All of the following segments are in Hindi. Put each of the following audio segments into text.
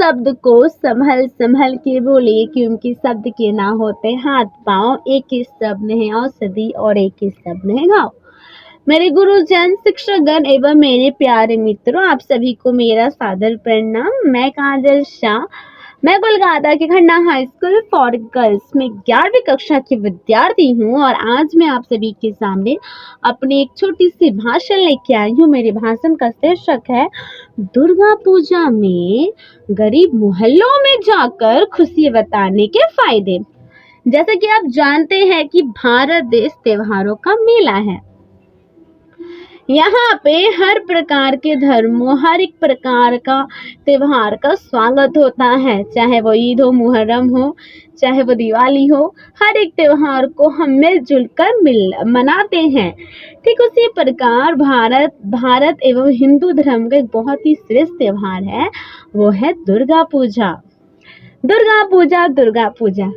शब्द को संभल संभल के बोलिए, क्योंकि शब्द के ना होते हाथ पाँव। एक ही शब्द है औषधि और एक ही शब्द है घाव। मेरे गुरुजन, शिक्षकगण एवं मेरे प्यारे मित्रों, आप सभी को मेरा सादर प्रणाम। मैं काजल शाह, मैं कोलकाता के Khanna high school for girls में 11वीं कक्षा की विद्यार्थी हूँ और आज मैं आप सभी के सामने अपनी एक छोटी सी भाषण लेके आई हूँ। मेरे भाषण का शीर्षक है दुर्गा पूजा में गरीब मोहल्लों में जाकर खुशी बताने के फायदे। जैसे कि आप जानते हैं कि भारत देश त्योहारों का मेला है। यहाँ पे हर प्रकार के धर्मों, हर एक प्रकार का त्योहार का स्वागत होता है, चाहे वो ईद हो, मुहर्रम हो, चाहे वो दिवाली हो। हर एक त्योहार को हम मिलजुल कर मनाते हैं। ठीक उसी प्रकार भारत एवं हिंदू धर्म का एक बहुत ही श्रेष्ठ त्योहार है, वो है दुर्गा पूजा। दुर्गा पूजा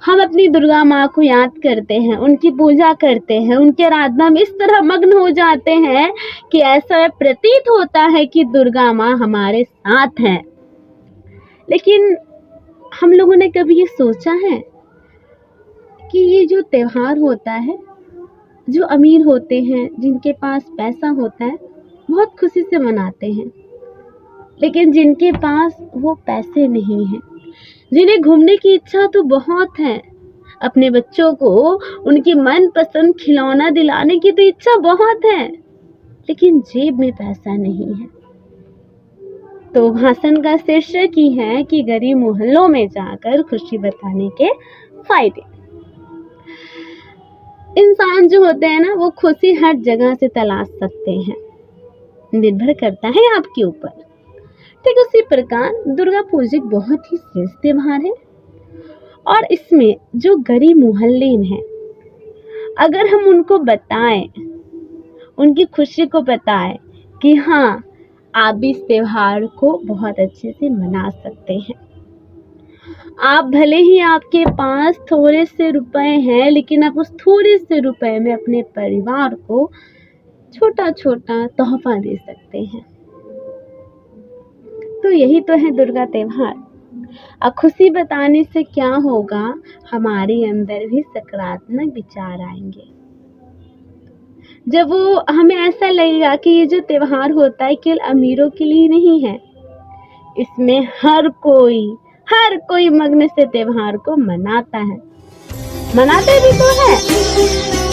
हम अपनी दुर्गा माँ को याद करते हैं, उनकी पूजा करते हैं, उनके आराधना में इस तरह मग्न हो जाते हैं कि ऐसा प्रतीत होता है कि दुर्गा माँ हमारे साथ हैं। लेकिन हम लोगों ने कभी ये सोचा है कि ये जो त्योहार होता है, जो अमीर होते हैं, जिनके पास पैसा होता है, बहुत खुशी से मनाते हैं। लेकिन जिनके पास वो पैसे नहीं हैं, जिन्हें घूमने की इच्छा तो बहुत है, अपने बच्चों को उनकी मनपसंद खिलौना दिलाने की तो इच्छा बहुत है, लेकिन जेब में पैसा नहीं है। तो भाषण का शीर्षक ही है कि गरीब मोहल्लों में जाकर खुशी बताने के फायदे। इंसान जो होते हैं ना, वो खुशी हर जगह से तलाश सकते हैं, निर्भर करता है आपके ऊपर। ठीक उसी प्रकार दुर्गा पूजा एक बहुत ही श्रेष्ठ त्योहार है और इसमें जो गरीब मोहल्ले में है, अगर हम उनको बताएं, उनकी खुशी को बताएं कि हाँ, आप भी इस त्योहार को बहुत अच्छे से मना सकते हैं। आप भले ही आपके पास थोड़े से रुपए हैं, लेकिन आप उस थोड़े से रुपए में अपने परिवार को छोटा छोटा तोहफा दे सकते हैं। तो यही तो है दुर्गा त्योहार। अब खुशी बताने से क्या होगा, हमारे अंदर भी सकारात्मक विचार आएंगे। जब वो हमें ऐसा लगेगा कि ये जो त्योहार होता है केवल अमीरों के लिए नहीं है, इसमें हर कोई मग्न से त्योहार को मनाता है, मनाते भी तो है।